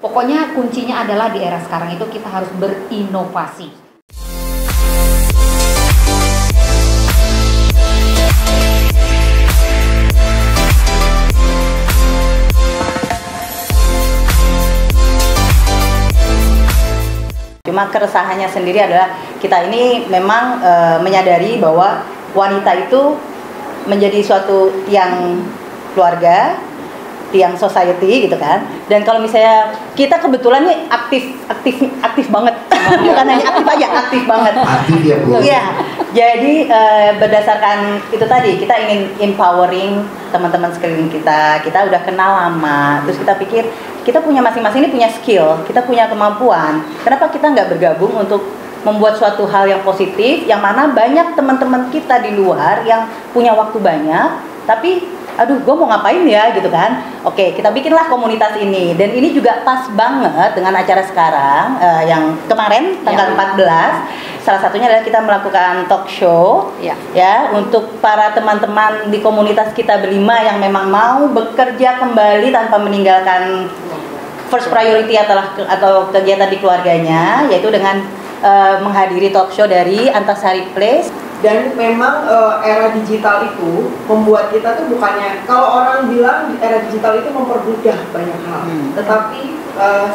Pokoknya kuncinya adalah di era sekarang itu kita harus berinovasi. Cuma keresahannya sendiri adalah kita ini memang menyadari bahwa wanita itu menjadi suatu tiang keluarga, tiang society gitu kan. Dan kalau misalnya kita kebetulan nih aktif banget, bukan hanya aktif aja, aktif banget. Aktif ya Bu. Iya. Jadi berdasarkan itu tadi kita ingin empowering teman-teman sekeliling kita. Kita udah kenal lama, terus kita pikir kita punya masing-masing ini punya skill, kita punya kemampuan. Kenapa kita nggak bergabung untuk membuat suatu hal yang positif, yang mana banyak teman-teman kita di luar yang punya waktu banyak, tapi aduh gue mau ngapain ya gitu kan. Oke, kita bikinlah komunitas ini. Dan ini juga pas banget dengan acara sekarang yang kemarin tanggal 14. Salah satunya adalah kita melakukan talk show ya untuk para teman-teman di komunitas kita berlima yang memang mau bekerja kembali tanpa meninggalkan first priority atau kegiatan di keluarganya, yaitu dengan menghadiri talk show dari Antasari Place. Dan memang era digital itu membuat kita tuh bukannya, kalau orang bilang era digital itu mempermudah banyak hal, tetapi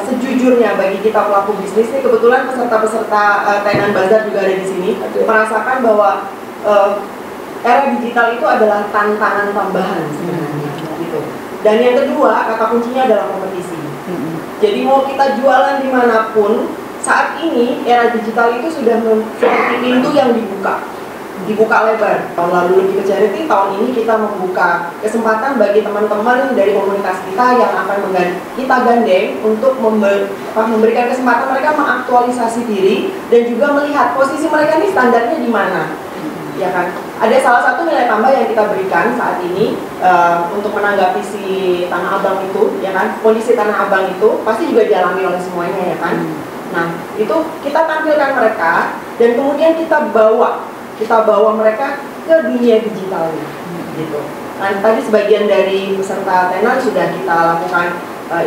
sejujurnya bagi kita pelaku bisnis nih, kebetulan peserta-peserta Tenan Bazar juga ada di sini, merasakan bahwa era digital itu adalah tantangan tambahan sebenarnya gitu. Dan yang kedua, kata kuncinya adalah kompetisi. Jadi mau kita jualan dimanapun, saat ini era digital itu sudah seperti pintu yang dibuka lebar. Tahun lalu lebih ke charity, tahun ini kita membuka kesempatan bagi teman-teman dari komunitas kita yang akan kita gandeng untuk memberikan kesempatan mereka mengaktualisasi diri dan juga melihat posisi mereka ini standarnya di mana, ya kan? Ada salah satu nilai tambah yang kita berikan saat ini untuk menanggapi si Tanah Abang itu, ya kan? Kondisi Tanah Abang itu pasti juga dialami oleh semuanya, ya kan? Nah, itu kita tampilkan mereka dan kemudian kita bawa mereka ke dunia digital gitu. Nah, tadi sebagian dari peserta Tenan sudah kita lakukan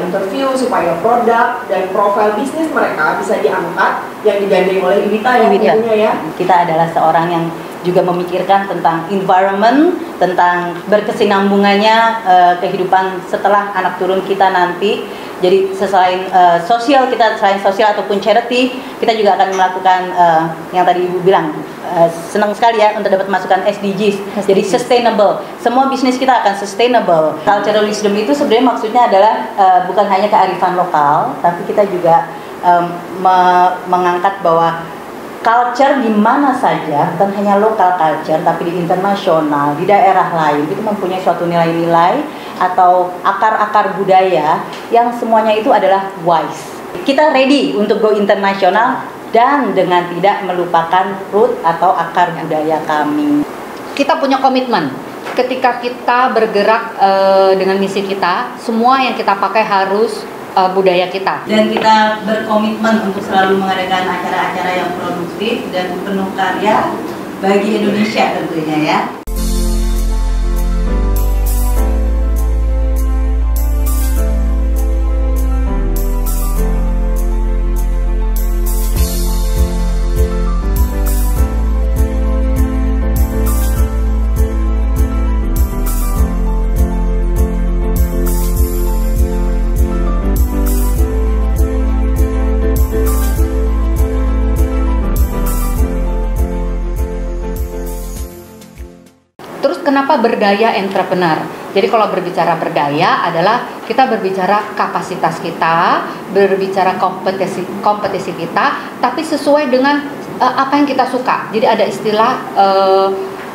interview supaya produk dan profil bisnis mereka bisa diangkat, yang digandeng oleh Iwita yang punya ya. Kita adalah seorang yang juga memikirkan tentang environment, tentang berkesinambungannya kehidupan setelah anak turun kita nanti. Jadi selain sosial, kita selain sosial ataupun charity, kita juga akan melakukan yang tadi Ibu bilang, senang sekali ya untuk dapat masukan SDGs. Jadi sustainable. Semua bisnis kita akan sustainable. Culturalism itu sebenarnya maksudnya adalah bukan hanya kearifan lokal, tapi kita juga mengangkat bahwa culture di mana saja, bukan hanya lokal culture, tapi di internasional, di daerah lain, itu mempunyai suatu nilai-nilai atau akar-akar budaya yang semuanya itu adalah wise. Kita ready untuk go internasional dan dengan tidak melupakan root atau akar budaya kami. Kita punya komitmen. Ketika kita bergerak dengan misi kita, semua yang kita pakai harus budaya kita. Dan kita berkomitmen untuk selalu mengadakan acara-acara yang produktif dan penuh karya bagi Indonesia tentunya ya. Kenapa berdaya entrepreneur? Jadi kalau berbicara berdaya adalah kita berbicara kapasitas kita, berbicara kompetisi kita, tapi sesuai dengan apa yang kita suka. Jadi ada istilah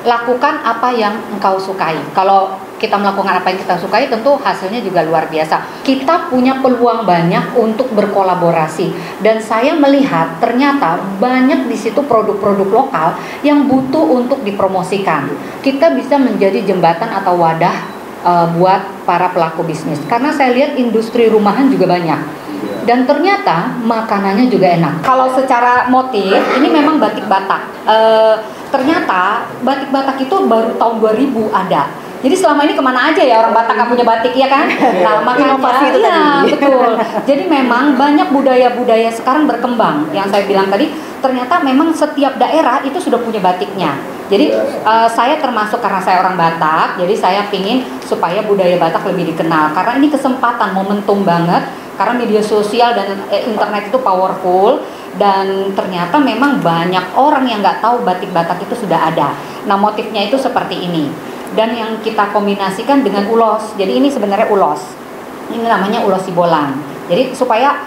lakukan apa yang engkau sukai. Kalau kita melakukan apa yang kita sukai, tentu hasilnya juga luar biasa. Kita punya peluang banyak untuk berkolaborasi, dan saya melihat ternyata banyak di situ produk-produk lokal yang butuh untuk dipromosikan. Kita bisa menjadi jembatan atau wadah buat para pelaku bisnis, karena saya lihat industri rumahan juga banyak. Dan ternyata makanannya juga enak. Kalau secara motif, ini memang batik Batak. Ternyata batik Batak itu baru tahun 2000 ada. Jadi selama ini kemana aja ya orang Batak nggak punya batik ya kan? Nah makanya Inovasi itu iya, tadi. betul. Jadi memang banyak budaya-budaya sekarang berkembang. Yang saya bilang tadi, ternyata memang setiap daerah itu sudah punya batiknya. Jadi saya termasuk karena saya orang Batak, jadi saya pingin supaya budaya Batak lebih dikenal. Karena ini kesempatan, momentum banget. Karena media sosial dan internet itu powerful. Dan ternyata memang banyak orang yang nggak tahu batik Batak itu sudah ada. Nah motifnya itu seperti ini. Dan yang kita kombinasikan dengan ulos. Jadi ini sebenarnya ulos. Ini namanya ulos Sibolang. Jadi supaya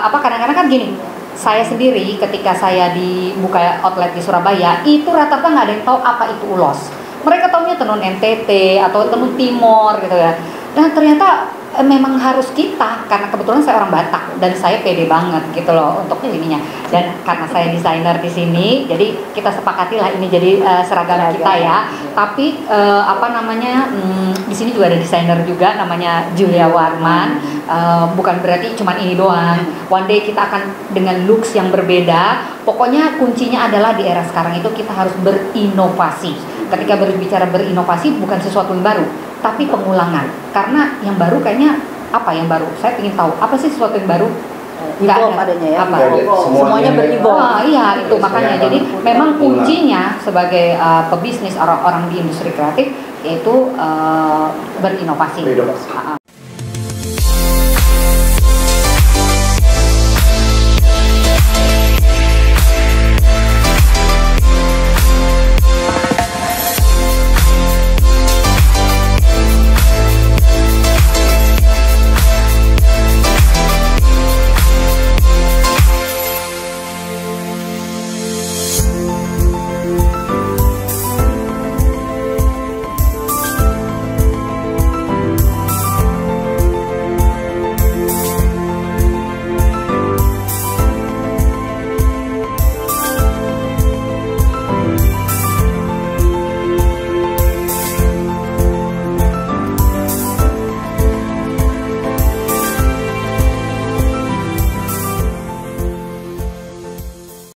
kadang-kadang kan gini. Saya sendiri ketika saya buka outlet di Surabaya itu rata-rata nggak ada yang tahu apa itu ulos. Mereka taunya tenun NTT atau tenun Timor gitu ya. Nah ternyata memang harus kita, karena kebetulan saya orang Batak dan saya pede banget gitu loh untuk ininya. Dan karena saya desainer di sini, jadi kita sepakatilah ini jadi seragam kita ya. Tapi di sini juga ada desainer juga namanya Julia Warman. Bukan berarti cuma ini doang. One day kita akan dengan looks yang berbeda. Pokoknya kuncinya adalah di era sekarang itu kita harus berinovasi. Ketika berbicara berinovasi bukan sesuatu yang baru, tapi pengulangan. Karena yang baru kayaknya apa yang baru? Saya ingin tahu apa sih sesuatu yang baru? Evolve adanya ya. Apa? Semuanya berevolve. Iya itu makanya. Jadi memang kuncinya sebagai pebisnis orang-orang di industri kreatif yaitu berinovasi.